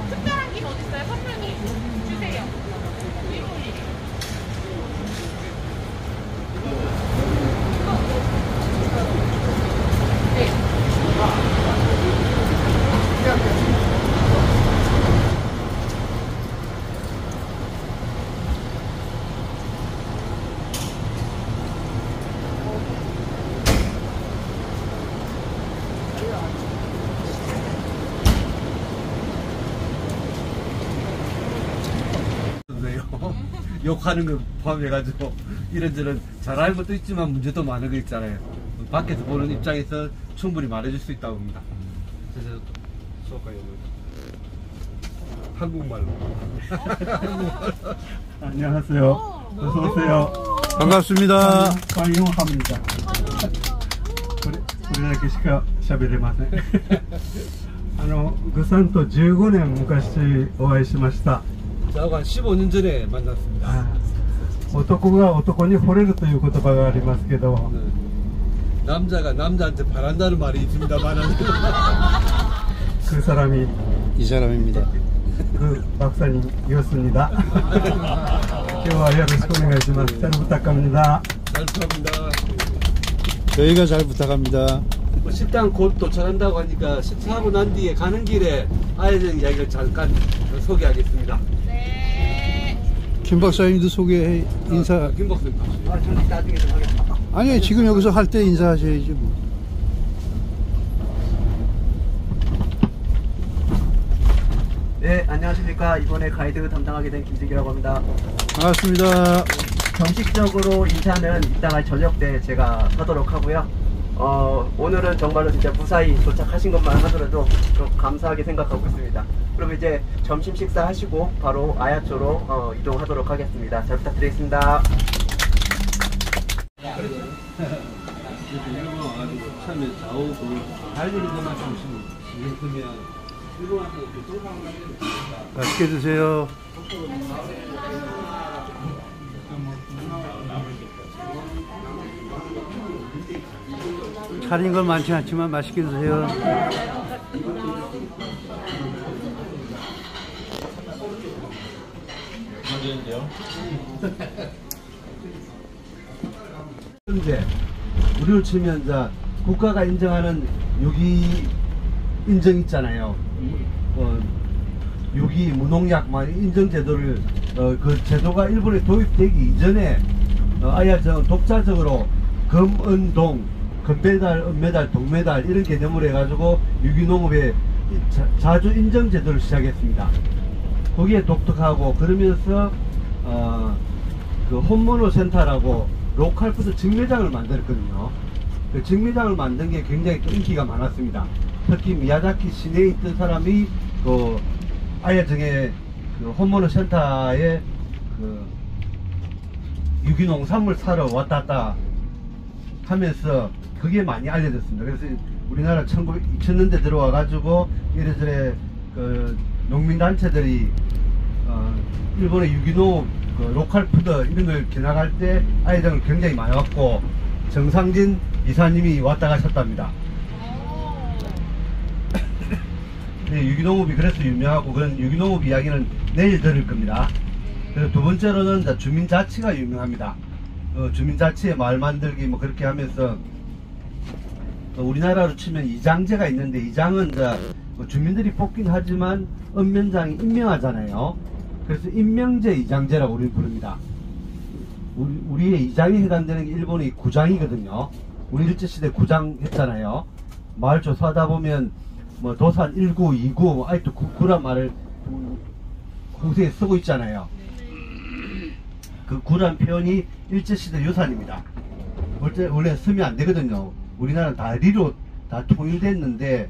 특별한 김 어딨어요? 선물님 주세요. 욕하는 거 포함해가지고 이런저런 잘하는 것도 있지만 문제도 많은 거 있잖아요. 밖에서 보는 입장에서 충분히 말해줄 수 있다고 봅니다. 그래서 수업가요 한국말로. 안녕하세요. 어서 오세요. 반갑습니다. 관용합니다. これだけしか喋れません。具さんと15年昔お会いしました。 저하고 한 15년 전에 만났습니다. 男が男に惚れるという言葉がありますけど、 남자가 남자한테 바란다는 말이 있습니다만은 그 사람이 이 사람입니다. 그 박사님이었습니다. 今日はよろしくお願いします。잘 부탁합니다. 잘 부탁합니다. 저희가 잘 부탁합니다. 식당 곧 도착한다고 하니까 식사하고 난 뒤에 가는 길에 아이들 이야기를 잠깐 소개하겠습니다. 김 박사님도 소개해 인사. 김 박사님. 저는 나중에 좀 하겠습니다. 아니 지금 여기서 할 때 인사하셔야지 뭐. 네, 안녕하십니까. 이번에 가이드 담당하게 된 김진기라고 합니다. 반갑습니다. 정식적으로 인사는 이따가 저녁 때 제가 하도록 하고요. 오늘은 정말로 진짜 무사히 도착하신 것만 하더라도 좀 감사하게 생각하고 있습니다. 그럼 이제 점심 식사 하시고 바로 아야초로 이동하도록 하겠습니다. 잘 부탁드리겠습니다. 일본 와가지고 처음에 좌우 달리는 것만 잠시만 그러면 일본 와서 교통상황 맛있게 드세요. 차린 건 많지 않지만 맛있게 드세요. 현재 우리를 치면 이제 국가가 인정하는 유기 인정 있잖아요. 유기 무농약 인정 제도를 그 제도가 일본에 도입되기 이전에 아예 독자적으로 금, 은, 동, 금메달, 은메달, 동메달 이런 개념으로 해가지고 유기농업에 자주 인정 제도를 시작했습니다. 거기에 독특하고 그러면서 그 홈모노 센터라고 로컬푸드 직매장을 만들었거든요. 그 직매장을 만든 게 굉장히 또 인기가 많았습니다. 특히 미야자키 시내에 있던 사람이 그 아야정의 그 홈모노 센터에 그 유기농산물 사러 왔다 갔다 하면서 그게 많이 알려졌습니다. 그래서 우리나라 2000년대 들어와 가지고 이래저래 그 농민단체들이 일본의 유기농 그 로컬푸드 이런 걸 기나갈 때 아이들을 굉장히 많이 왔고 정상진 이사님이 왔다 가셨답니다. 네, 유기농업이 그래서 유명하고 그런 유기농업 이야기는 내일 들을 겁니다. 그리고 두 번째로는 주민자치가 유명합니다. 주민자치의 마을 만들기 뭐 그렇게 하면서 우리나라로 치면 이장제가 있는데 이장은 주민들이 뽑긴 하지만 읍면장이 임명하잖아요. 그래서 임명제 이장제라고 우리는 부릅니다. 우리의 이장에 해당되는 게 일본의 구장이거든요. 우리 일제시대 구장 했잖아요. 마을 조사하다 보면 뭐 도산 1구, 2구 아직도 구란 말을 후세에 쓰고 있잖아요. 그 구란 표현이 일제시대 유산입니다. 원래 쓰면 안 되거든요. 우리나라는 다 리로 다 통일됐는데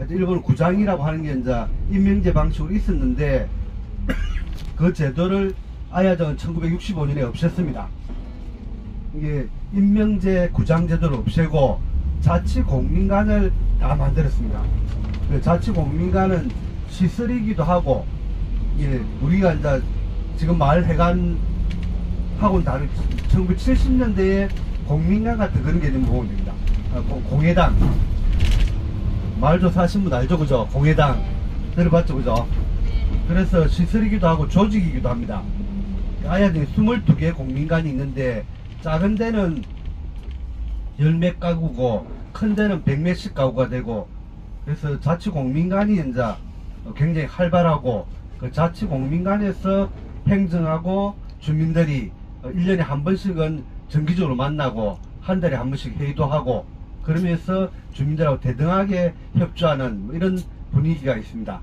하여튼 일본 구장이라고 하는 게 이제 임명제 방식으로 있었는데 그 제도를 아야정은 1965년에 없앴습니다. 이게 임명제 구장 제도를 없애고 자치공민관을 다 만들었습니다. 그 자치공민관은 시설이기도 하고, 예, 우리가 이제 지금 마을 해관하고는 다른 1970년대에 공민관 같은 그런 개념을 보면 됩니다. 공회당. 마을조사 하신 분 알죠? 그죠? 공회당. 들어봤죠? 그죠? 그래서 시설이기도 하고 조직이기도 합니다. 아야정에 22개의 공민관이 있는데, 작은 데는 열몇 가구고, 큰 데는 백몇십 가구가 되고, 그래서 자치공민관이 이제 굉장히 활발하고, 그 자치공민관에서 행정하고 주민들이 1년에 한 번씩은 정기적으로 만나고, 한 달에 한 번씩 회의도 하고, 그러면서 주민들하고 대등하게 협조하는 뭐 이런 분위기가 있습니다.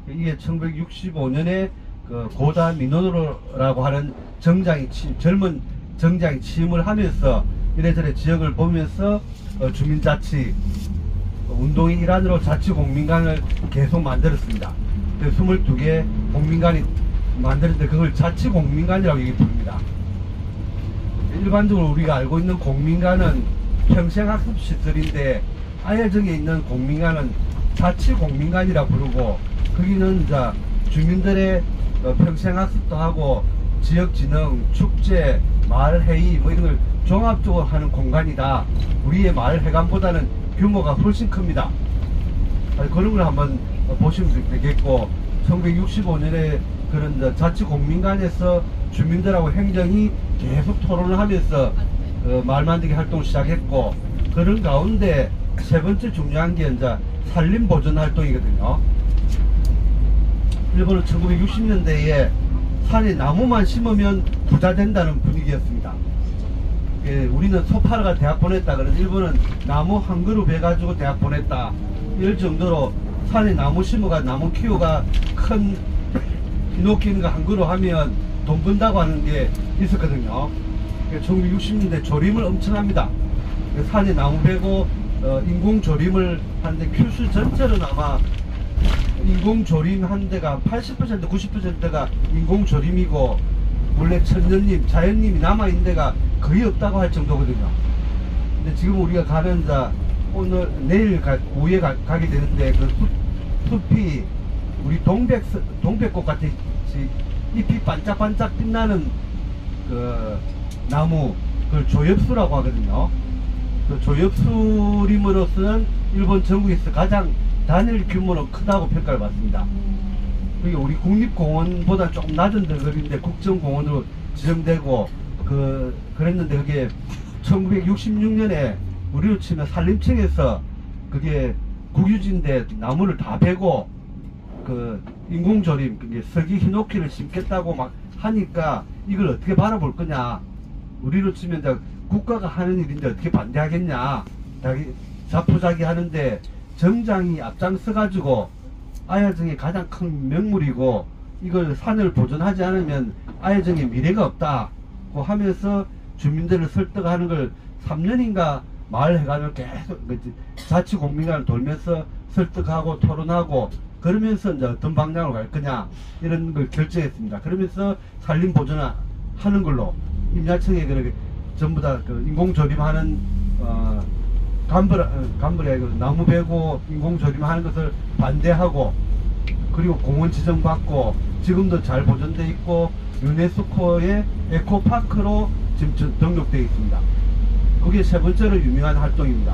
이게 1965년에 그 고다 민원으로라고 하는 젊은 정장이 취임을 하면서 이래저래 지역을 보면서 주민자치 운동의 일환으로 자치공민관을 계속 만들었습니다. 22개 공민관이 만드는데 그걸 자치공민관이라고 얘기 부릅니다. 일반적으로 우리가 알고 있는 공민관은 평생학습시설인데 아야정에 있는 공민관은 자치공민관이라고 부르고, 거기는 이제 주민들의 평생학습도 하고 지역진흥, 축제, 마을회의 뭐 이런 걸 종합적으로 하는 공간이다. 우리의 마을회관보다는 규모가 훨씬 큽니다. 그런 걸 한번 보시면 되겠고, 1965년에 그런 자치공민관에서 주민들하고 행정이 계속 토론을 하면서 마을 만들기 활동을 시작했고, 그런 가운데 세 번째 중요한 게 이제 산림보존 활동이거든요. 일본은 1960년대에 산에 나무만 심으면 부자 된다는 분위기였습니다. 예, 우리는 소파르가 대학 보냈다 그래서 일본은 나무 한 그룹 해가지고 대학 보냈다, 이럴 정도로 산에 나무 심어가 나무 키우가 큰 이노키는 거 한 그룹 하면 돈 번다고 하는 게 있었거든요. 1960년대 조림을 엄청 합니다. 산에 나무 베고 인공 조림을 하는데, 큐슈 전체는 아마 인공 조림 한 데가 80% 90%가 인공 조림이고, 원래 천년님 자연님이 남아있는 데가 거의 없다고 할 정도거든요. 근데 지금 우리가 가는 내일 오후에 가게 되는데, 그 숲이 우리 동백꽃 같이 잎이 반짝반짝 빛나는 그 나무, 그걸 조엽수라고 하거든요. 그 조엽수림으로서는 일본 전국에서 가장 단일 규모로 크다고 평가를 받습니다. 그게 우리 국립공원보다 조금 낮은 덩어리인데 국정공원으로 지정되고 그랬는데, 그게 1966년에 우리로 치면 산림청에서 그게 국유지인데 나무를 다 베고 그 인공조림, 그게 서기 히노키를 심겠다고 막 하니까 이걸 어떻게 바라볼 거냐, 우리로 치면 이제 국가가 하는 일인데 어떻게 반대하겠냐, 자포자기 하는데, 정장이 앞장서 가지고 아야정의 가장 큰 명물이고 이걸 산을 보존하지 않으면 아야정의 미래가 없다고 하면서 주민들을 설득하는 걸 3년인가 마을회관을 계속 자치공민관을 돌면서 설득하고 토론하고, 그러면서 이제 어떤 방향으로 갈 거냐 이런 걸 결정했습니다. 그러면서 산림 보존하는 걸로 임야청에 전부 다 그 인공조림하는 간벌에 나무 베고 인공조림하는 것을 반대하고, 그리고 공원 지정받고 지금도 잘 보존되어 있고 유네스코의 에코파크로 지금 등록되어 있습니다. 그게 세 번째로 유명한 활동입니다.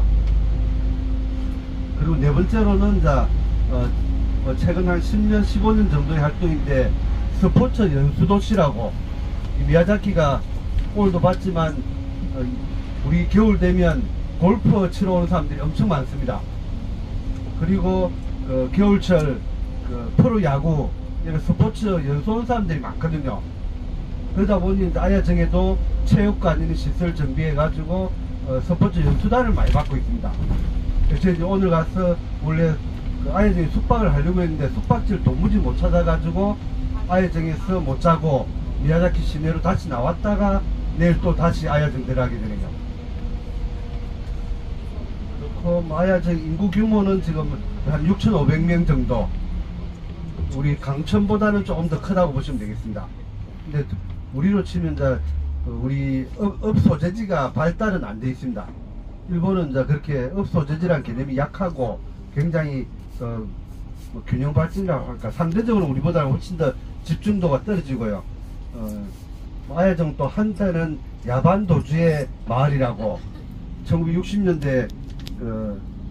그리고 네 번째로는 이제 최근 한 10년 15년 정도의 활동인데, 스포츠 연수도시라고, 미야자키가 오늘도 봤지만 우리 겨울 되면 골프 치러 오는 사람들이 엄청 많습니다. 그리고 겨울철 프로야구 이런 스포츠 연수 오는 사람들이 많거든요. 그러다 보니 아야정에도 체육관 이런 시설 정비해 가지고 스포츠 연수단을 많이 받고 있습니다. 그래서 이제 오늘 가서 원래 아야정에 숙박을 하려고 했는데 숙박지를 도무지 못 찾아 가지고 아야정에서 못 자고 미야자키 시내로 다시 나왔다가 내일 또 다시 아야정 들어가게 되네요. 그렇고 아야정 인구 규모는 지금 한 6,500명 정도. 우리 강천보다는 조금 더 크다고 보시면 되겠습니다. 근데 우리로 치면 이제 우리 업 소재지가 발달은 안 돼 있습니다. 일본은 이제 그렇게 업 소재지라는 개념이 약하고 굉장히 뭐 균형 발전이라고 할까, 상대적으로 우리보다는 훨씬 더 집중도가 떨어지고요. 아야정 또 한때는 야반 도주의 마을이라고 1960년대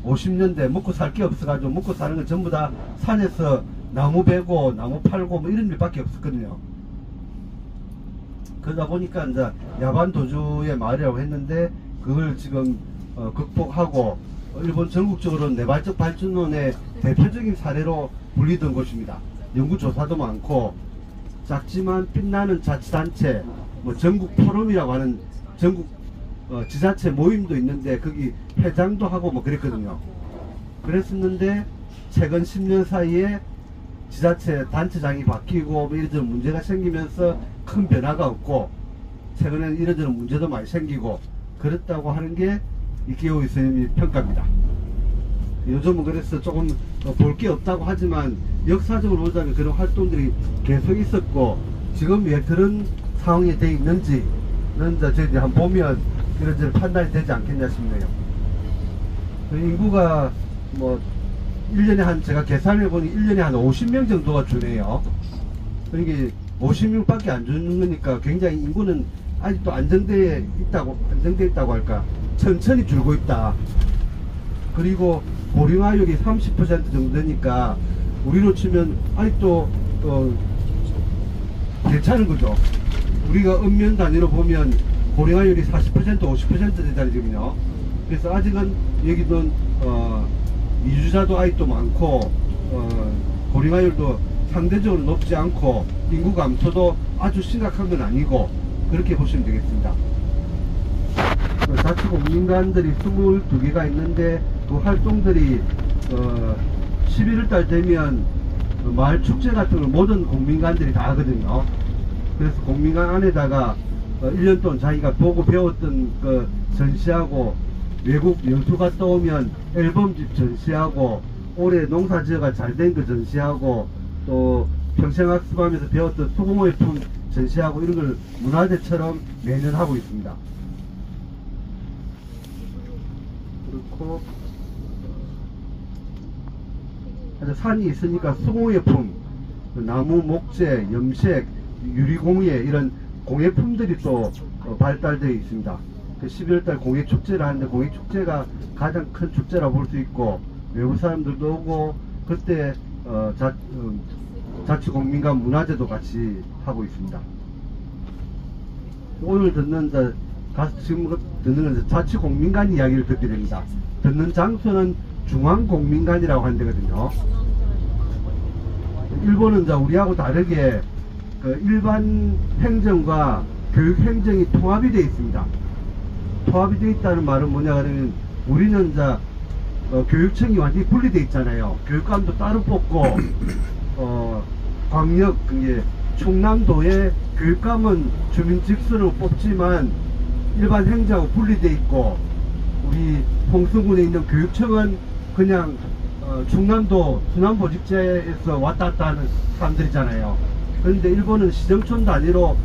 50년대 먹고 살 게 없어가지고 먹고 사는 건 전부 다 산에서 나무 베고 나무 팔고 뭐 이런 일밖에 없었거든요. 그러다 보니까 이제 야반 도주의 마을이라고 했는데 그걸 지금 극복하고 일본 전국적으로 내발적 발전론의 대표적인 사례로 불리던 곳입니다. 연구조사도 많고 작지만 빛나는 자치단체, 뭐 전국 포럼이라고 하는 전국 지자체 모임도 있는데 거기 회장도 하고 뭐 그랬거든요. 그랬었는데 최근 10년 사이에 지자체 단체장이 바뀌고 뭐 이런저런 문제가 생기면서 큰 변화가 없고 최근에는 이런저런 문제도 많이 생기고 그렇다고 하는 게 이케오 이스님의 평가입니다. 요즘은 그래서 조금 볼 게 없다고 하지만 역사적으로 보자면 그런 활동들이 계속 있었고 지금 왜 그런 상황이 돼 있는지는 저희들이 한번 보면 이런저런 판단이 되지 않겠냐 싶네요. 인구가 뭐 1년에 한 제가 계산해보니 1년에 한 50명 정도가 주네요. 그러니까 50명밖에 안 주는 거니까 굉장히 인구는 아직도 안정돼 있다고 할까, 천천히 줄고 있다. 그리고 고령화율이 30% 정도 되니까 우리로 치면 아직도 괜찮은 거죠. 우리가 읍면 단위로 보면 고령화율이 40% 50% 되잖아요. 그래서 아직은 여기는 이주자도 아직도 많고 고령화율도 상대적으로 높지 않고 인구 감소도 아주 심각한 건 아니고 그렇게 보시면 되겠습니다. 자치공민관들이 22개가 있는데 그 활동들이 11월달 되면 마을 축제 같은 걸 모든 공민관들이 다 하거든요. 그래서 공민관 안에다가 1년 동안 자기가 보고 배웠던 그 전시하고 외국 연수 갔다 오면 앨범집 전시하고 올해 농사지어가 잘 된 거 전시하고 또 평생학습하면서 배웠던 수공예품 전시하고 이런 걸 문화재처럼 매년 하고 있습니다. 그렇고 산이 있으니까 수공예품, 나무, 목재, 염색, 유리공예 이런 공예품들이 또 발달되어 있습니다. 12월달 공예축제를 하는데 공예축제가 가장 큰 축제라 볼 수 있고 외국 사람들도 오고 그때 자치공민관 문화제도 같이 하고 있습니다. 오늘 지금 듣는 자치공민관 이야기를 듣게 됩니다. 듣는 장소는 중앙공민관이라고 하는 데거든요. 일본은 우리하고 다르게 일반 행정과 교육행정이 통합이 되어 있습니다. 통합이 되어 있다는 말은 뭐냐 그러면 우리는 교육청이 완전히 분리되어 있잖아요. 교육감도 따로 뽑고 광역 충남도의 교육감은 주민 직선으로 뽑지만 일반 행정하고 분리되어 있고 우리 홍성군에 있는 교육청은 그냥 충남도 순환보직제에서 왔다 갔다 하는 사람들이잖아요. 그런데 일본은 시정촌 단위로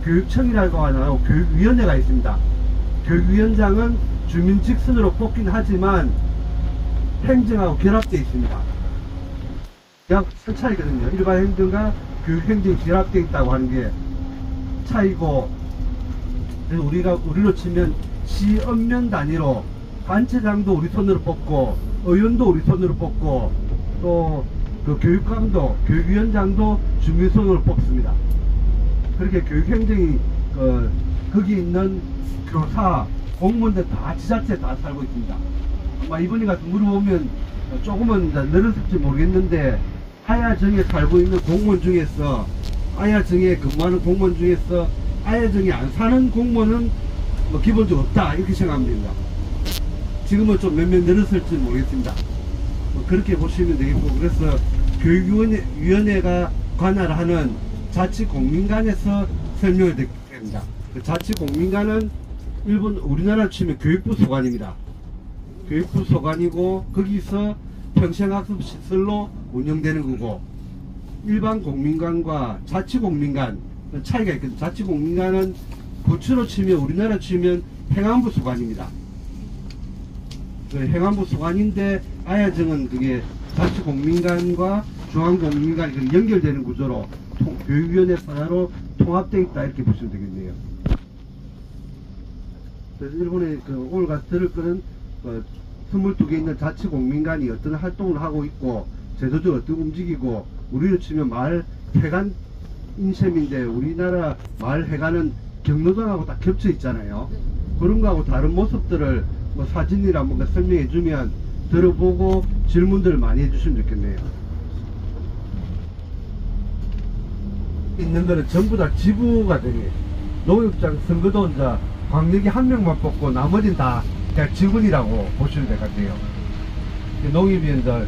교육청이라고 하나 교육위원회가 있습니다. 교육위원장은 주민 직선으로 뽑긴 하지만 행정하고 결합되어 있습니다. 약 차이거든요. 일반 행정과 교육행정이 결합되어 있다고 하는 게 차이고, 그래서 우리로 치면 시읍면 단위로 단체장도 우리 손으로 뽑고 의원도 우리 손으로 뽑고 또 그 교육감도 교육위원장도 주민 손으로 뽑습니다. 그렇게 교육행정이 거기 있는 교사 공무원들 다 지자체에 다 살고 있습니다. 아마 이번에 가서 물어보면 조금은 늘었을지 모르겠는데 아야정에 살고 있는 공무원 중에서 아야정에 근무하는 공무원 중에서 아야정에 안 사는 공무원은 뭐 기본적으로 없다 이렇게 생각하면 됩니다. 지금은 좀 몇몇 늘었을지 모르겠습니다. 뭐 그렇게 보시면 되겠고, 그래서 교육위원회가 관할하는 자치공민관에서 설명을 드립니다. 그 자치공민관은 우리나라 치면 교육부 소관입니다. 교육부 소관이고 거기서 평생학습 시설로 운영되는 거고, 일반 공민관과 자치공민관 차이가 있거든요. 자치공민관은 구치로 치면, 우리나라 치면 행안부 수관입니다. 행안부 수관인데 아야정은 그게 자치공민관과 중앙공민관이 연결되는 구조로 교육위원회 산하로 통합되어 있다, 이렇게 보시면 되겠네요. 그래서 일본에 오늘 들을 거는 22개 있는 자치공민관이 어떤 활동을 하고 있고 제도적으로 어떻게 움직이고, 우리로 치면 마을 회관 인셈인데 우리나라 마을 회관은 경로당하고 딱 겹쳐 있잖아요. 그런 거하고 다른 모습들을 뭐 사진이나 뭔가 설명해 주면 들어보고 질문들을 많이 해주시면 좋겠네요. 있는 거는 전부 다 지부가 되게, 농협장 선거도 이제 광역이 한 명만 뽑고 나머지는 다 그냥 직원이라고 보시면 될 것 같아요. 농협이 이제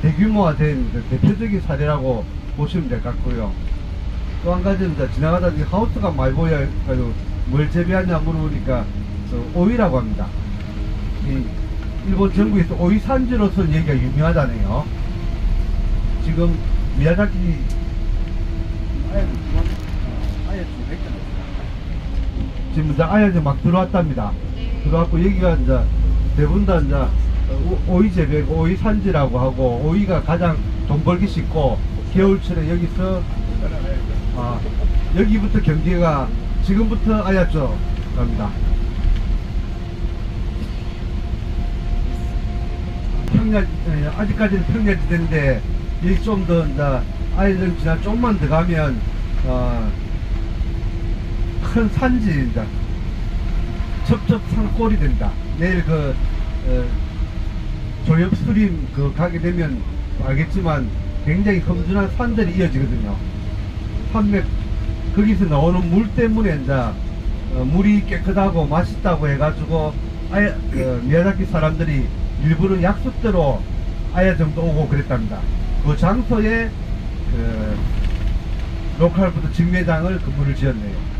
대규모화된 대표적인 사례라고 보시면 될 것 같고요. 또 한 가지는 이제 지나가다 하우스가 많이 보여가지고 뭘 재배하냐 물어보니까 오이라고 합니다. 일본 전국에서 오이 산지로서는 여기가 유명하다네요. 지금 미야자키 지금 이제 아야정 막 들어왔답니다. 들어왔고 여기가 이제 대부분 다 이제 오이 재배, 오이 산지라고 하고, 오이가 가장 돈 벌기 쉽고 겨울철에 여기서 여기부터 경기가 지금부터 아야죠 갑니다. 아직까지는 평야지대인데 여기 좀 더 이제 아야정 지나 조금만 더 가면 큰 산지 이제 첩첩 산골이 된다. 내일 조엽 수림 가게 되면 알겠지만 굉장히 험준한 산들이 이어지거든요. 산맥 거기서 나오는 물 때문에 이제 물이 깨끗하고 맛있다고 해가지고 미야자키 사람들이 일부러 약속대로 아야정도 오고 그랬답니다. 그 장소에 로컬부터 직매장을 건물을 지었네요.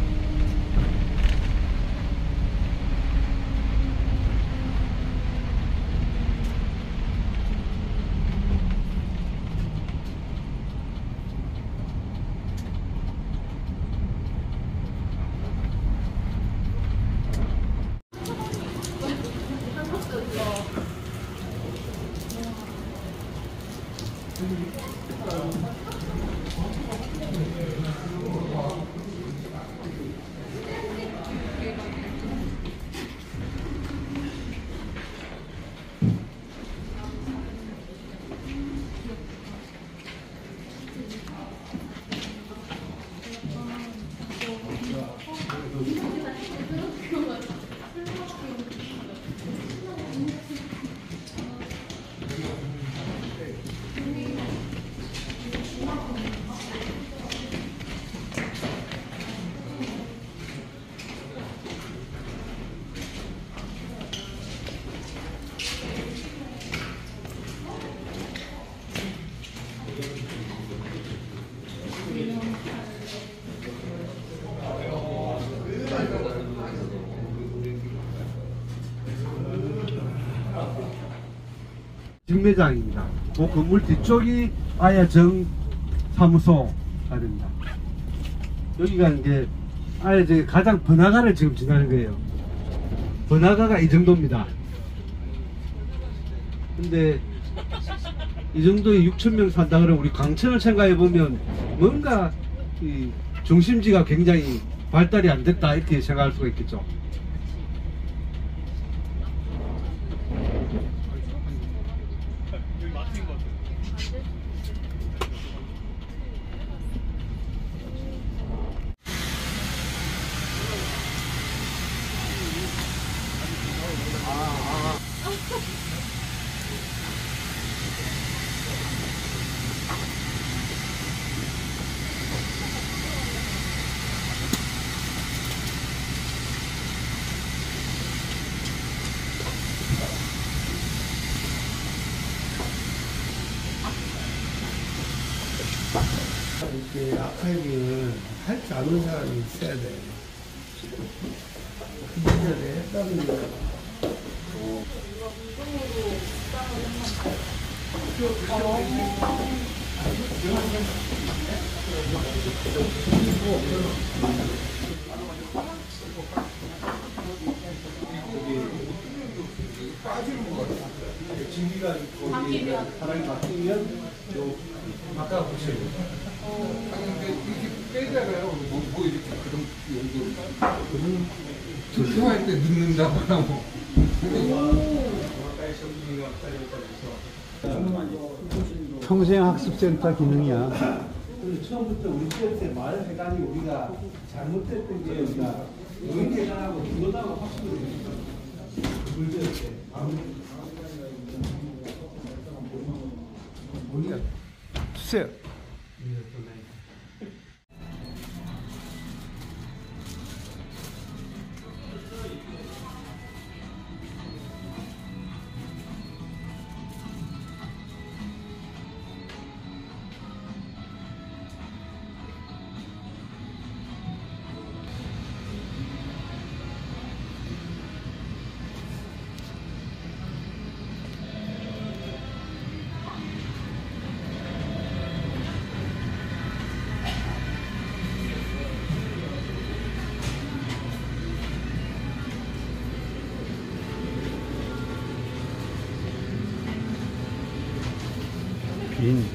직매장입니다. 그 건물 뒤쪽이 아야정 사무소가 됩니다. 여기가 이제 아야정의 가장 번화가를 지금 지나는 거예요. 번화가가 이 정도입니다. 근데 이 정도에 6,000명 산다 그러면 우리 광천을 생각해 보면 뭔가 이 중심지가 굉장히 발달이 안 됐다, 이렇게 생각할 수가 있겠죠. 이렇게 아카이빙을 할 줄 아는 사람이 있어야 돼. 그 시절에 했다는 거. 진기가 바람이 바뀌면 바꿔 보세요. 이렇게 빼잖아요. 뭐 이렇게 그런 용도. 투표할 때 넣는다거나 뭐. 평생학습센터 기능이야. 처음부터 우리 시험 때 말해가니 우리가 잘못했던 게 우리가 의계단하고 기도하고 확실히 문제였대. 주세요.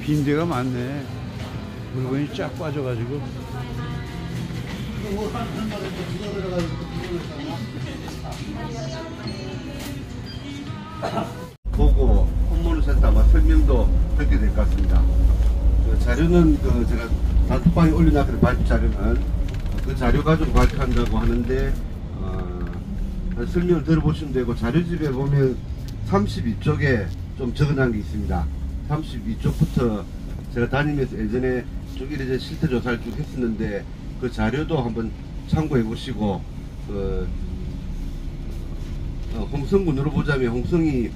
빈 데가 많네. 물건이 쫙 빠져가지고. 보고 홍보센터 아마 설명도 듣게 될 것 같습니다. 그 자료는 제가 단톡방에 올려놨거든요. 발표 자료는 그 자료 가지고 발표한다고 하는데 설명을 들어보시면 되고, 자료집에 보면 32쪽에 좀 적어놓은 게 있습니다. 32쪽부터 제가 다니면서 예전에 쭉 이래 실태 조사를 쭉 했었는데 그 자료도 한번 참고해 보시고, 홍성군으로 보자면 홍성이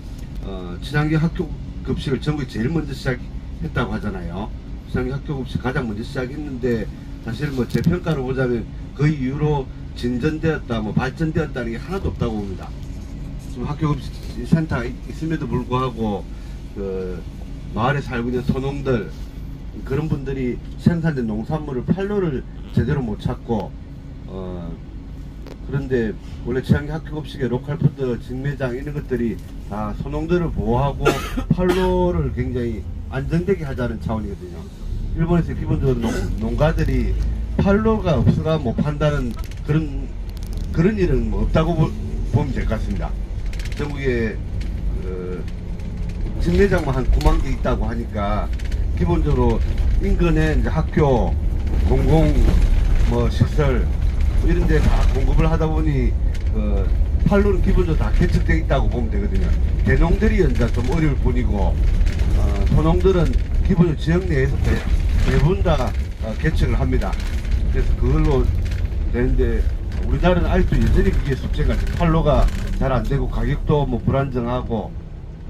친환경 학교 급식을 전국에 제일 먼저 시작했다고 하잖아요. 친환경 학교 급식 가장 먼저 시작했는데 사실 뭐 제 평가로 보자면 그 이후로 진전되었다, 뭐 발전되었다는 게 하나도 없다고 봅니다. 지금 학교 급식 센터가 있음에도 불구하고 마을에 살고 있는 소농들, 그런 분들이 생산된 농산물을 판로를 제대로 못 찾고, 그런데 원래 친환경 학교 급식의 로컬푸드 직매장 이런 것들이 다 소농들을 보호하고 판로를 굉장히 안정되게 하자는 차원이거든요. 일본에서 기본적으로 농가들이 판로가 없어가 못 판다는 그런 일은 뭐 없다고 보면 될 것 같습니다. 전국에 직매장만 한 9만 개 있다고 하니까 기본적으로 인근에 이제 학교, 공공 뭐 시설 이런 데 다 공급을 하다 보니 판로는 기본적으로 다 개척되어 있다고 보면 되거든요. 대농들이 이제 좀 어려울 뿐이고, 소농들은 기본적으로 지역 내에서 대부분 다 개척을 합니다. 그래서 그걸로 되는데, 우리나라는 아직도 여전히 그게 숙제가, 판로가 잘 안 되고 가격도 뭐 불안정하고,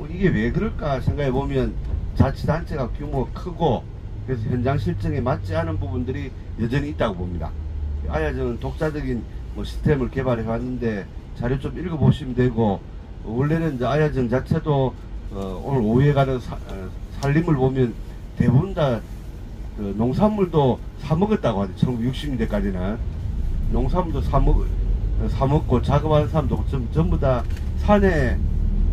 이게 왜 그럴까 생각해 보면 자치단체가 규모가 크고 그래서 현장 실정에 맞지 않은 부분들이 여전히 있다고 봅니다. 아야정은 독자적인 뭐 시스템을 개발해 왔는데 자료 좀 읽어보시면 되고, 원래는 이제 아야정 자체도 오늘 오후에 가는 산림을 보면 대부분 다 농산물도 사 먹었다고 하죠. 1960년대까지는 농산물도 사 먹고 작업하는 사람도 전부 다 산에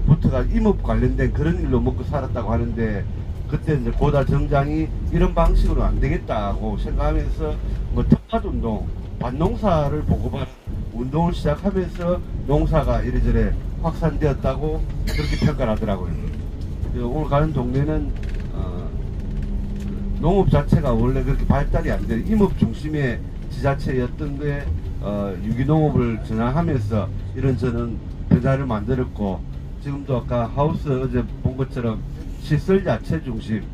부터가 임업 관련된 그런 일로 먹고 살았다고 하는데, 그때 이제 고다 정장이 이런 방식으로 안 되겠다고 생각하면서 뭐 텃밭 운동, 밭농사를 보고받는 운동을 시작하면서 농사가 이래저래 확산되었다고 그렇게 평가를 하더라고요. 오늘 가는 동네는 농업 자체가 원래 그렇게 발달이 안 되는 임업 중심의 지자체였던 게 유기농업을 전환하면서 이런저런 변화를 만들었고, 지금도 아까 하우스 어제 본 것처럼 시설 자체 중심,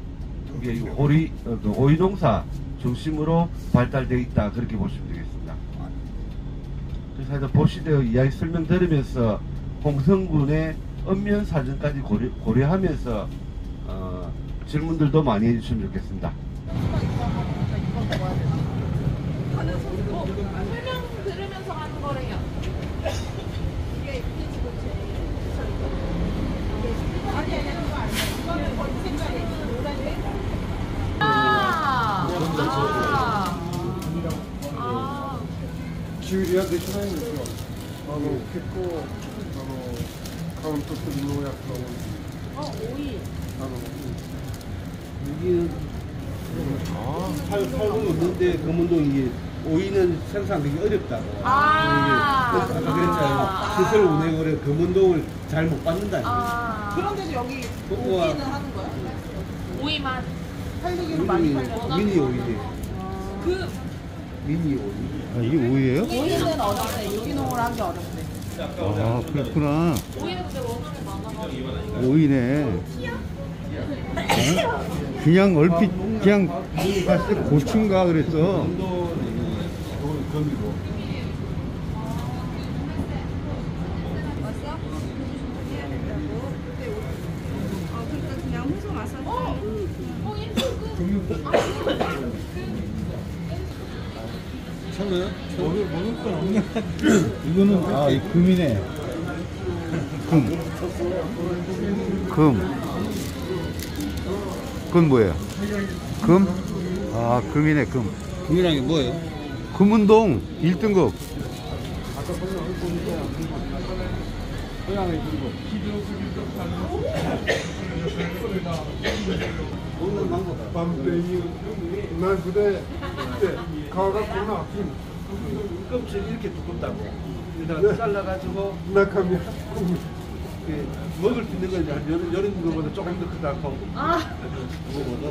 이게 오이농사 중심으로 발달되어 있다, 그렇게 보시면 되겠습니다. 그래서 하여튼 보시대요 이야기 설명 들으면서 홍성군의 읍면 사정까지 고려하면서 질문들도 많이 해주시면 좋겠습니다. 설명 들으면서 하는 거래요. 이게 지금 아니 그거 아니에요. キュウリはできないんですよ。結構カウントする農薬が多い。오이. 여기는 살고 있는데 금운동 이게 오이는 생산되기 어렵다고. 아. 이게 아까 그랬잖아요. 시설 운행을 해 금운동을 잘 못 받는다. 아. 그런데도 여기 우와. 오기는 하는 거야? 오이만. 팔리기는 많이 팔려. 미니 오이. 그 미니 오이. 아, 이게 오이예요? 오이는 어렵대. 유기농을 하기 어렵대. 아, 그렇구나. 오이는 근데 워낙에 많아가지고. 오이네. 어? 그냥 얼핏 그냥 봤을 때 고추인가 그랬어. 금도 금이고. 그러니까 그냥 홍성 와서 이거는 아, 이 금이네. 금. 그건 뭐예요? 금? 아, 금이네, 금. 금이란 게 뭐예요? 금운동 1등급. 먹는 방법. 밤때이 난 그때 가가 구나. 껍질 이렇게 두껍다고. 일단 잘라가지고 나카미 이렇게 먹을 수 있는 건 이제 여름 거보다 조금 더 크다고. 그거보다.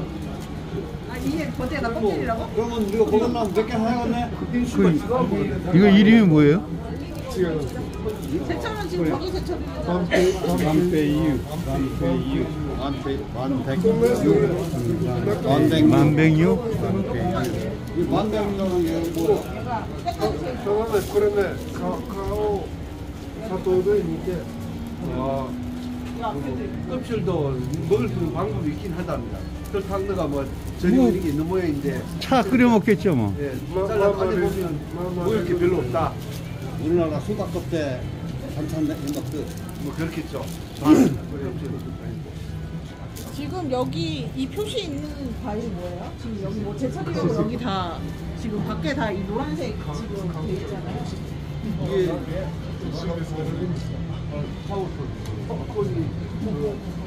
아 이게 겉에가 껍질이라고? 그러면 우리가 그것만 몇개 사용했네? 이거 이름이 뭐예요? 제철은 지금 저도 제철인데 밤때이 만백류? 이 만병이라는 게 뭐? 저번에 그러네 카카오 사토도 있는데 껍질도 먹을 수 있는 방법이 있긴 하답니다. 설탕너가 뭐 절이고 이런 게 있는 모양인데 차 끓여 먹겠죠, 뭐. 예, 잘라 가져보면 먹을 게 별로 없다. 우리나라 수박껍 때 반찬 행각도 뭐 그렇겠죠. 지금 여기 이 표시 있는 과일이 뭐예요? 지금 여기 뭐 제철이라고 여기 다 지금 밖에 다 이 노란색 지금 돼 있잖아요. 이게 파우스, 팝콘이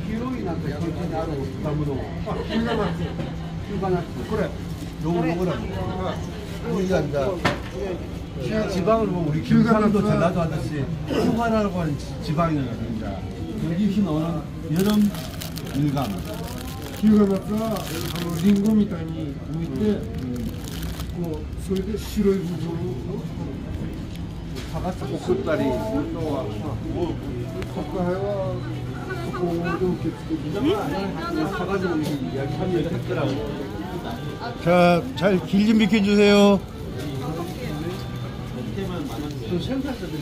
히로이나 그 나무도 휴가나스 그래. 요거라고. 우리가 이제 지방을 보면 우리 경상도 전라도 하듯이 휴가라고 하는 지방이 있습니다. 여기 나오는 여름 일감. 日が夏リンゴみたいに剥いて、こうそれで白い部分を 사과스 볶음다리 또 석가해와 소고도 이렇게 사가지고 이야기하면 했더라고. 자, 잘 길 좀 비켜주세요. 또 생산자들이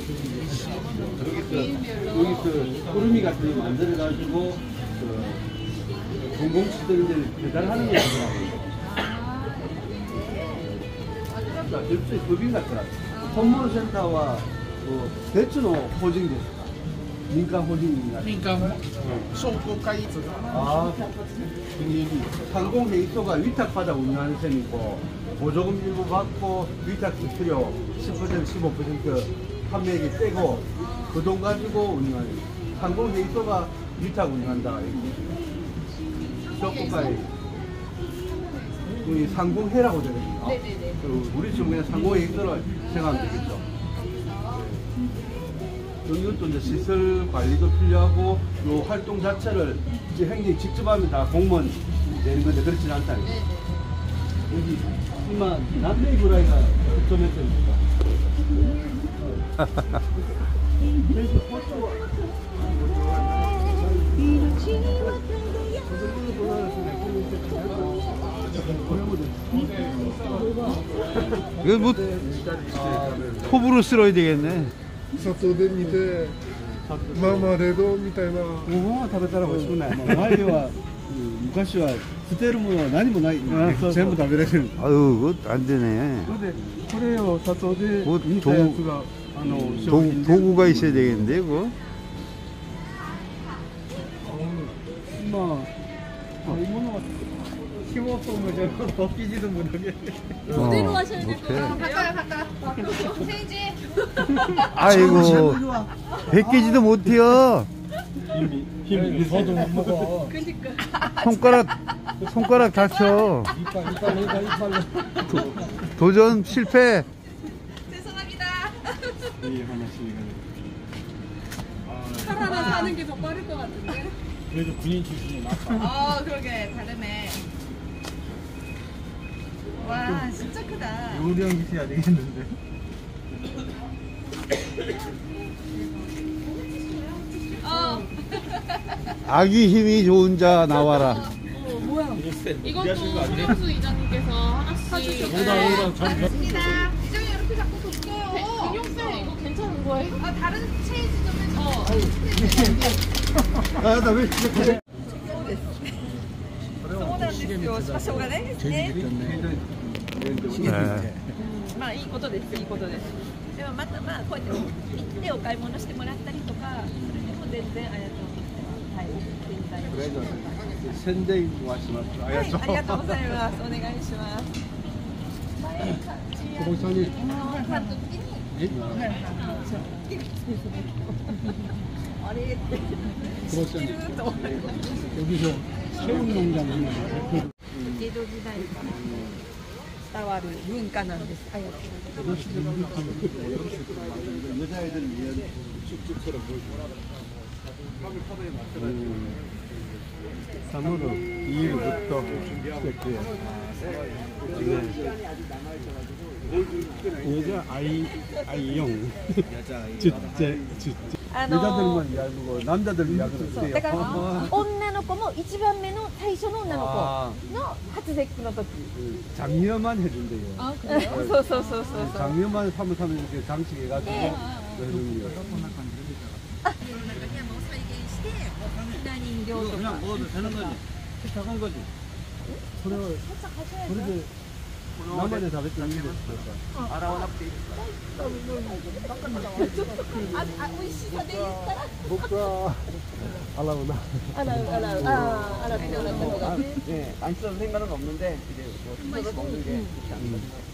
여기서 꾸루미 같은 거 만들어가지고 공공시설들 배달하는 거 같더라고요. 일종의 법인 같더라. 선물센터와 대추노 호징됐다. 민간 호징입니다. 민간 소고가이 아, 상공회의소가 위탁받아 운영하는 셈이고 보조금 일부 받고 위탁 수수료 10% 15% 판매액이 떼고 그 돈 가지고 운영하는 상공회의소가 위탁 운영한다. 저고가에 우리 상공회라고 되거든요. 네네네. 우리 지금 그냥 상공회의소로 생각하면 되겠죠. 이것도 이제 시설 관리도 필요하고 요 활동 자체를 이제 행정이 직접 하면 다 공무원 되는 건데 그렇지는 않다. 여기 이마 남대이 브라이가 좀 했습니까? 이거 뭐 톱으로 쓸어야 되겠네. 砂糖で煮てマーマレードみたいな 고구마 食べたら美味しくない。前は昔は捨てるものは何もない。全部食べれる。 아유, 그거 안 되네. これを砂糖で 뭐 煮たやつが商品で 도구가 있어야 되겠는데, 그거? まあ 힘없으면 저거 벗기지도 못하게. 그대로 하셔야 될 것 못해. 같아요. 바꿔요. 세이지. 아이고, 100개지도 못해요. 힘이 저도 못 먹어. 손가락 다쳐. 이빨로. 도전 실패. 죄송합니다. 이 하나씩. 칼 하나 사는 게 더 빠를 것 같은데. 그래도 군인 출신이 낫다. 그러게 다르네. 와, 진짜 크다. 요령 있어야 되겠는데. 아기 힘이 좋은 자 나와라. 이것도 김영수 이장님께서 하나씩. 맞습니다. 이정이 이렇게 자꾸 줬어요. 김영수 이거 괜찮은 거예요? 다른 체이즈 좀 해줘. 나왜 시작해? そうなんですよ。しょうがないですね。 네. まあいいことですいいことですでもまたまあこうやって行ってお買い物してもらったりとかそれでも全然ありがとうはい全体 그래도 선대인 말씀하시죠. はいありがとうございますお願いします 고봉산이 고봉산이 여기서 새우 농장 하는 거. 江戸時代から伝わる文化なんですありがとうございます 여자애들 위한 쭉쭉처럼 보여주고. 3월 2일부터 시작해요. 여자 아이용. 주제. 여자들만 위하고 남자들 위하고 어때요? だから女の子も一番目の最初の女の子の初節句の時 장려만 해준대요.そうそうそうそうそう 장려만 사면 이렇게 장식해가지고 해주는 거예요. あ、世の中にはもう再現してひな人形とか 먹어도 되는 거지. 작은 거지. 그래, 그래도 나만의 답이 좀 있는데. 洗わなくていいですか？美味しさで言ったら 僕は알아보나. 알아요. 네, 안 써도 생각은 없는데 이제 뭐 써서 먹는 게 좋지 않을까.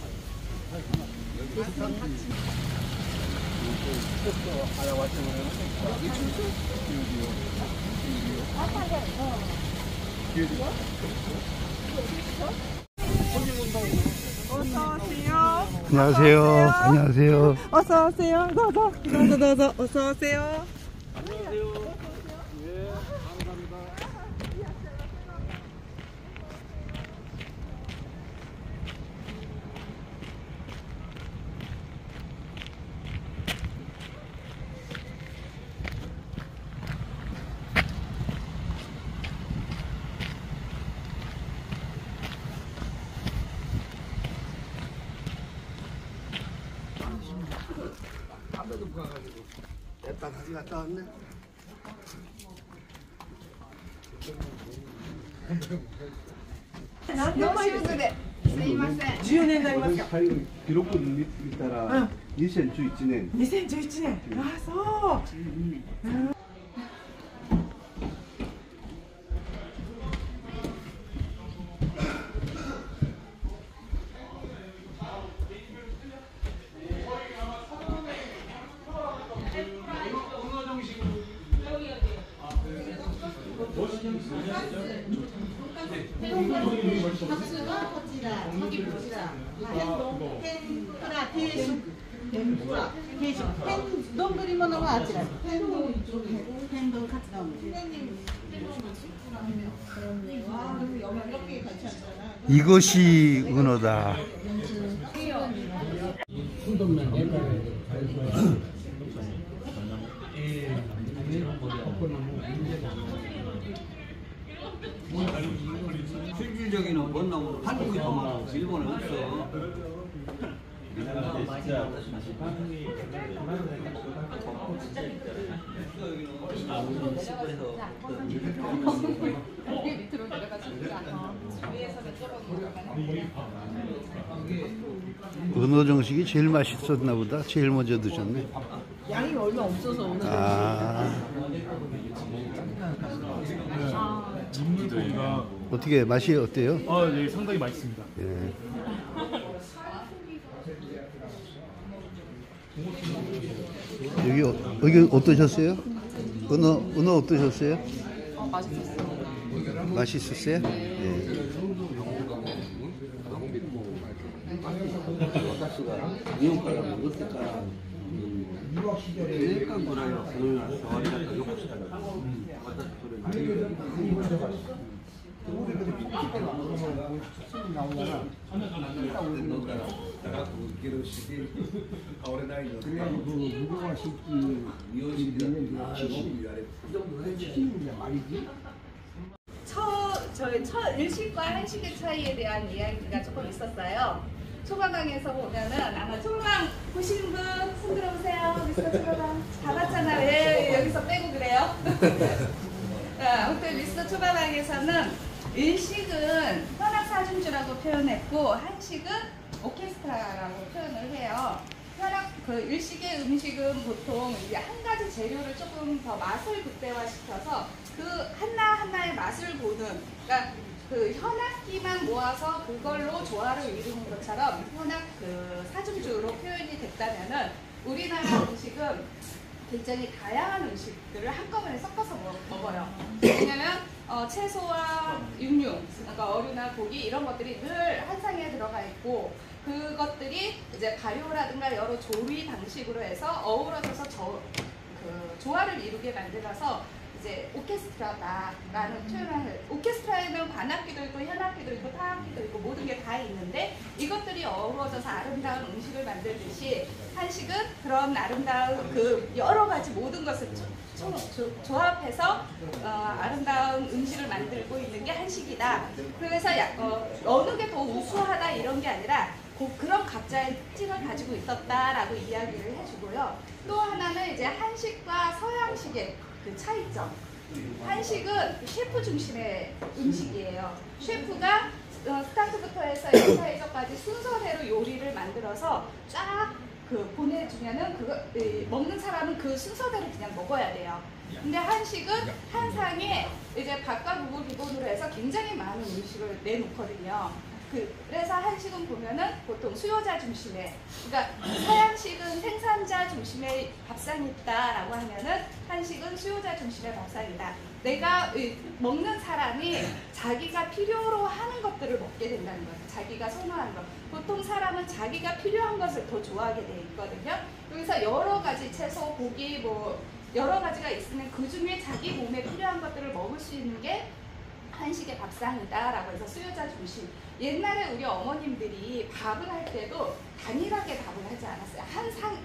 안녕하세요. 안녕하세요. 어서 오세요. 도저. 어서 오세요. 갔다 왔네. 기록부 있다라 2011年 2011年。あ、そう。 丼物はあちら。天丼カツ丼。 이것이 은어다. 실질적인 원나무 한국이 더 많아. 일본은 없어. 은어 정식이 제일 맛있었나 보다. 제일 먼저 드셨네. 양이 얼마 없어서 오늘. 아. 어떻게 맛이 어때요? 네, 상당히 맛있습니다. 예. 여기 어떠셨어요? 은어 어떠셨어요? 맛있었어요. 맛있었어요? 예. 저희 첫 일식과 한식의 차이에 대한 이야기가 조금 있었어요. 초가강에서 보면은 아마 초가강 보시는 분 손 들어보세요. 미스터 초가강 다 봤잖아요. 왜 여기서 빼고 그래요? 아무튼 미스터 초가강에서는 일식은 현악 사중주라고 표현했고 한식은 오케스트라라고 표현을 해요. 그 일식의 음식은 보통 이제 한 가지 재료를 조금 더 맛을 극대화시켜서 그 하나하나의 맛을 보는, 그러니까 그 현악기만 모아서 그걸로 조화를 이루는 것처럼 현악 그 사중주로 표현이 됐다면은 우리나라 음식은 굉장히 다양한 음식들을 한꺼번에 섞어서 먹어요. 왜냐면 채소와 육류, 그러니까 어류나 고기 이런 것들이 늘 한 상에 들어가 있고 그것들이 이제 발효라든가 여러 조리 방식으로 해서 어우러져서 조화를 이루게 만들어서 이제 오케스트라다라는 표현을 오케스트라에는 관악기도 있고 현악기도 있고 타악기도 있고 모든 게 다 있는데 이것들이 어우러져서 아름다운 음식을 만들듯이 한식은 그런 아름다운 그 여러 가지 모든 것을 조합해서 아름다운 음식을 만들고 있는 게 한식이다. 그래서 어느 게 더 우수하다 이런 게 아니라 그런 각자의 특징을 가지고 있었다라고 이야기를 해주고요. 또 하나는 이제 한식과 서양식의 그 차이점. 한식은 셰프 중심의 음식이에요. 셰프가 스타트부터 해서 엔타이저까지 순서대로 요리를 만들어서 쫙 보내주면은 먹는 사람은 그 순서대로 그냥 먹어야 돼요. 근데 한식은 한 상에 이제 밥과 국을 기본으로 해서 굉장히 많은 음식을 내놓거든요. 그래서 한식은 보면은 보통 수요자 중심의, 그러니까 서양식은 생산자 중심의 밥상이 있다라고 하면은 한식은 수요자 중심의 밥상이다. 내가 먹는 사람이 자기가 필요로 하는 것들을 먹게 된다는 거죠. 자기가 선호하는 것. 보통 사람은 자기가 필요한 것을 더 좋아하게 돼 있거든요. 그래서 여러 가지 채소, 고기 뭐 여러 가지가 있으면 그 중에 자기 몸에 필요한 것들을 먹을 수 있는 게 한식의 밥상이다라고 해서 수요자 중심. 옛날에 우리 어머님들이 밥을 할 때도 단일하게 밥을 하지 않았어요.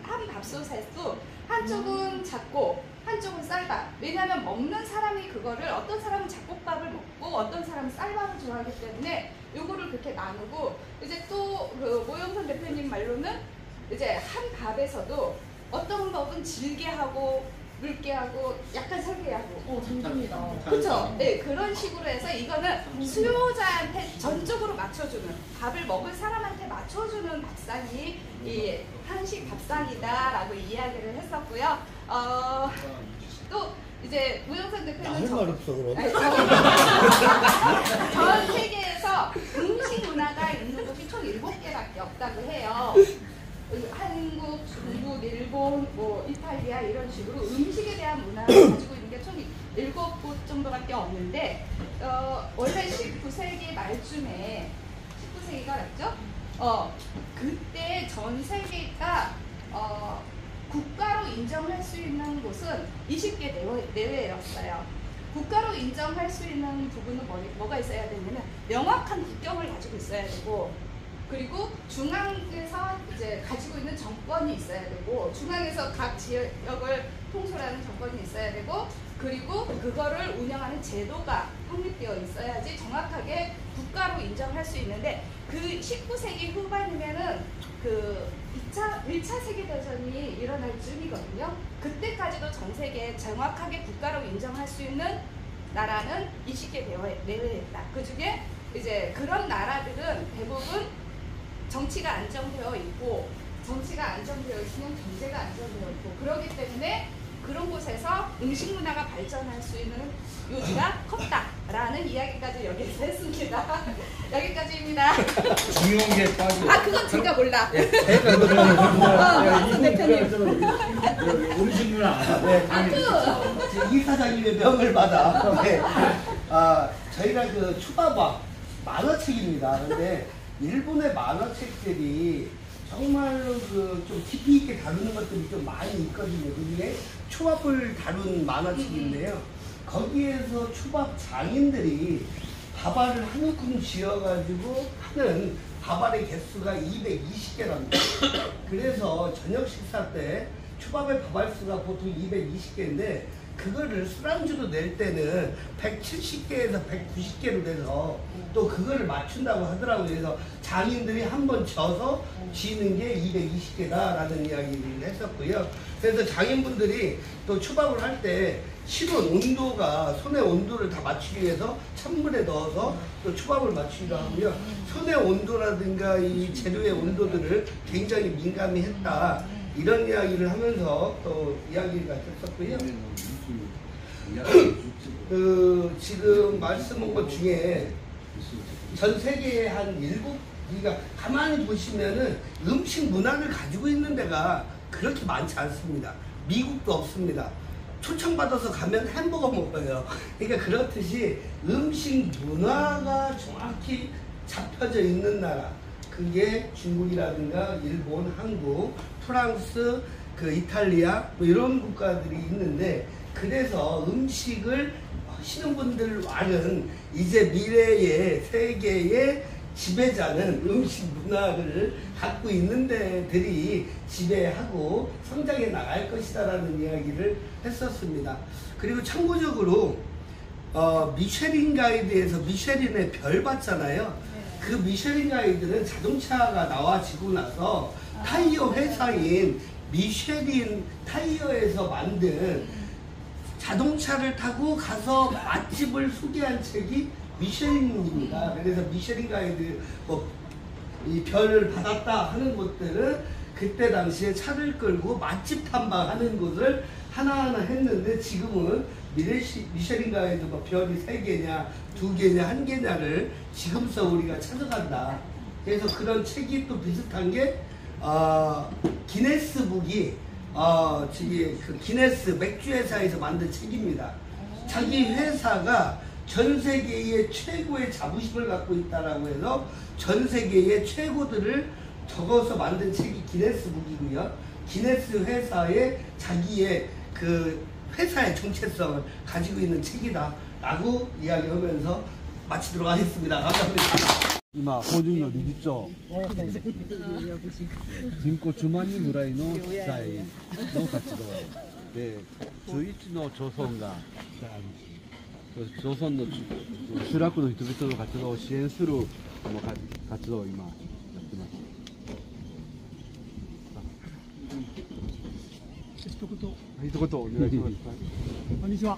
한 밥솥에도 한쪽은 잡곡, 한쪽은 쌀밥. 왜냐하면 먹는 사람이 그거를 어떤 사람은 잡곡밥을 먹고 어떤 사람은 쌀밥을 좋아하기 때문에 요거를 그렇게 나누고 이제 또 그 모영선 대표님 말로는 이제 한 밥에서도 어떤 법은 질게 하고 묽게 하고 약간 설게 하고 좋습니다. 그렇죠? 네, 그런 식으로 해서 이거는 수요자한테 전적으로 맞춰주는, 밥을 먹을 사람한테 맞춰주는 밥상이 이 한식 밥상이다라고 이야기를 했었고요. 또 이제 무영선 대표는 전 세계에서 음식 문화가 있는 곳이 총 7개밖에 없다고 해요. 한국, 중국, 일본, 뭐 이탈리아 이런 식으로 음식에 대한 문화를 가지고 있는 게 총 7곳 정도밖에 없는데 원래 19세기 말쯤에 19세기가 맞죠? 그때 전 세계가 국가로 인정할 수 있는 곳은 20개 내외였어요. 국가로 인정할 수 있는 부분은 뭐가 있어야 되냐면 명확한 국경을 가지고 있어야 되고, 그리고 중앙에서 이제 가지고 있는 정권이 있어야 되고, 중앙에서 각 지역을 통솔하는 정권이 있어야 되고, 그리고 그거를 운영하는 제도가 확립되어 있어야지 정확하게 국가로 인정할 수 있는데, 그 19세기 후반이면은 그 1차 세계대전이 일어날 즈음이거든요. 그때까지도 전 세계에 정확하게 국가로 인정할 수 있는 나라는 20개 내외였다. 그 중에 이제 그런 나라들은 대부분 정치가 안정되어 있고, 정치가 안정되어 있으면 경제가 안정되어 있고, 그렇기 때문에 그런 곳에서 음식 문화가 발전할 수 있는 요지가 컸다. 라는 이야기까지 여기서 했습니다. 여기까지입니다. 중요한 게 빠지고. 아, 그건 제가 몰라. 이분 대표님. 음식 누나. 이 사장님의 명을 받아. 네. 저희가 그 추바바 만화책입니다. 근데 일본의 만화책들이 정말로 그 좀 깊이 있게 다루는 것들이 좀 많이 있거든요. 그중에 초밥을 다룬 만화책인데요. 거기에서 초밥 장인들이 밥알을 한 움큼 지어가지고 하는 밥알의 개수가 220개랍니다. 그래서 저녁 식사 때 초밥의 밥알 수가 보통 220개인데 그거를 술안주로 낼 때는 170개에서 190개로 돼서 또 그거를 맞춘다고 하더라고요. 그래서 장인들이 한번 져서 지는 게 220개다라는 이야기를 했었고요. 그래서 장인분들이 또 초밥을 할 때 실온 온도가 손의 온도를 다 맞추기 위해서 찬물에 넣어서 또 초밥을 맞추기도 하고요. 손의 온도라든가 이 재료의 온도들을 굉장히 민감히 했다. 이런 이야기를 하면서 또 이야기가 됐었고요. 지금 말씀한 것 중에 전 세계에 한 7개가 가만히 보시면은 음식 문화를 가지고 있는 데가 그렇게 많지 않습니다. 미국도 없습니다. 초청받아서 가면 햄버거 먹어요. 그러니까 그렇듯이 음식 문화가 정확히 잡혀져 있는 나라, 그게 중국이라든가 일본, 한국, 프랑스, 그 이탈리아 뭐 이런 국가들이 있는데, 그래서 음식을 하시는 분들과는 이제 미래의 세계의 지배자는 음식 문화를 갖고 있는 데들이 지배하고 성장해 나갈 것이다라는 이야기를 했었습니다. 그리고 참고적으로 미쉐린 가이드에서 미쉐린의 별 받잖아요. 그 미쉐린 가이드는 자동차가 나와지고 나서 타이어 회사인 미쉐린 타이어에서 만든 자동차를 타고 가서 맛집을 소개한 책이 미쉐린입니다. 그래서 미쉐린 가이드 이 별을 받았다 하는 곳들은 그때 당시에 차를 끌고 맛집 탐방하는 곳을 하나하나 했는데, 지금은 미쉐린 가이드 별이 3개냐 2개냐 1개냐를 지금서 우리가 찾아간다. 그래서 그런 책이 또 비슷한 게 기네스북이 저기 그 기네스 맥주 회사에서 만든 책입니다. 자기 회사가 전 세계의 최고의 자부심을 갖고 있다라고 해서 전 세계의 최고들을 적어서 만든 책이 기네스북이고요. 기네스 회사의 자기의 그 회사의 정체성을 가지고 있는 책이다라고 이야기하면서 마치도록 하겠습니다. 감사합니다. 今、芳醇の理事長、人口10万人ぐらいの被災の活動で、11の町村が、町村の集落の人々の活動を支援する活動を今やってます。一言お願いします。こんにちは。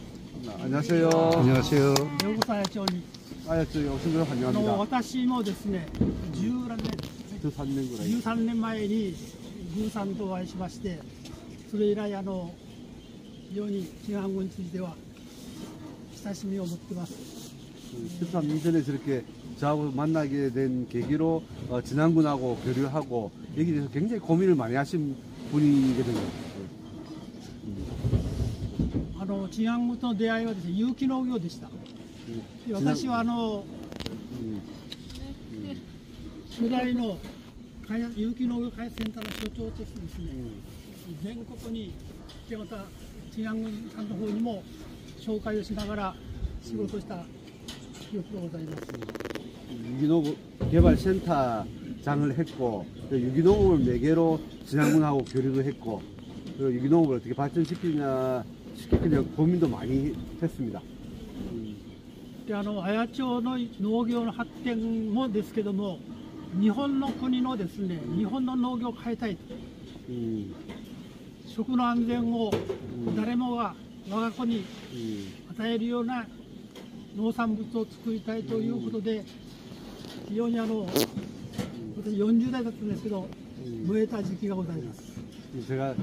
안녕하세요. 안녕하세요. 배우사 야채원이. 오신 환영합니다. 私もですね、13年前に宮さんとお会いしまして、それ以来非常に진안군については親しみを持ってます。 13년 전에 저렇게 저하고 만나게 된 계기로 진안군하고 교류하고 여기에 대해서 굉장히 고민을 많이 하신 분이거든요. 治安軍との出会いはですね、有機農業でした。私は初代の有機農業開発センターの所長としてですね、全国にまた治安軍さんの方にも紹介をしながら仕事した記憶がございます。 유기농 개발센터장을 했고, 유기농업을 매개로 진안군하고 교류도 했고, 그리고 유기농업을 어떻게 발전시키냐 고민도 많이 했습니다. 綾町の農業の発展もですけども、日本の国のですね、日本の農業を変えたいと、食の安全を誰もが我が子に与えるような農産物を作りたいということで、非常に私40代だったんですけど、燃えた時期がございます。 제가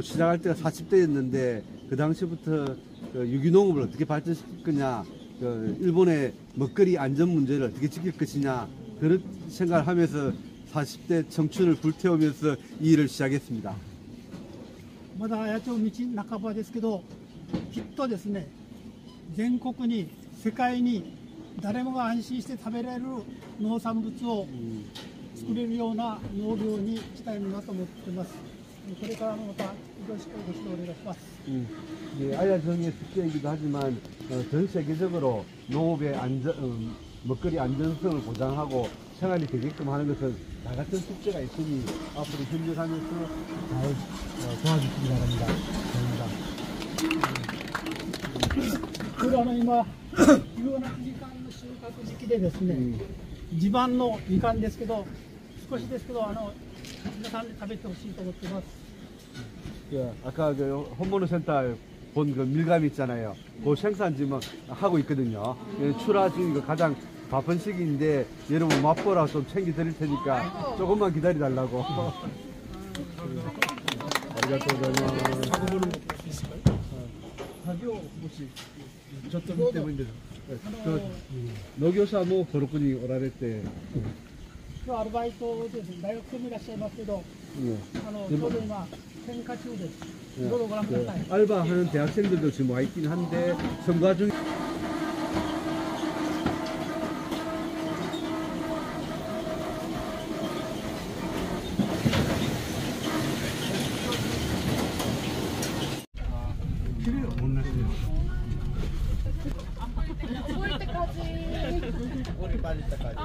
시작할 때가 40대였는데 그 당시부터 유기농업을 어떻게 발전시킬 거냐 그 일본의 먹거리 안전 문제를 어떻게 지킬 것이냐 그런 생각을 하면서 40대 청춘을 불태우면서 이 일을 시작했습니다. まだ野鳥道半ばですけど、きっとですね、全国に世界に誰もが安心して食べられる農産物を作れるような農業にしたいなと思っています。これからもまたよろしくご指導お願いします。 예, 아야정의 숙제이기도 하지만 전 세계적으로 농업의 먹거리 안전성을 보장하고 생활이 되게끔 하는 것은 다 같은 숙제가 있으니 앞으로 협력하면서 잘 도와주시기 바랍니다. 감사합니다. これ今、有なみかんの収穫時期でですね、地盤のみかんですけど、少しですけど皆さんで食べてほしいと思っています。 그 아까 그 홈모노 센터 본 그 밀감 있잖아요. 그 생산 지금 하고 있거든요. 출하 중이고 가장 바쁜 시기인데 여러분 맛보라 좀 챙겨 드릴 테니까 조금만 기다려 달라고. 사교 혹시 저쪽 때문에農業者もトルコにおられて。 今日アルバイトです。大学生もいらっしゃいますけど、ちょうど今選果中です。どうぞご覧ください。 알바하는 대학생들도 지금 와 있긴 한데 선거 중. 안 보일 때까지.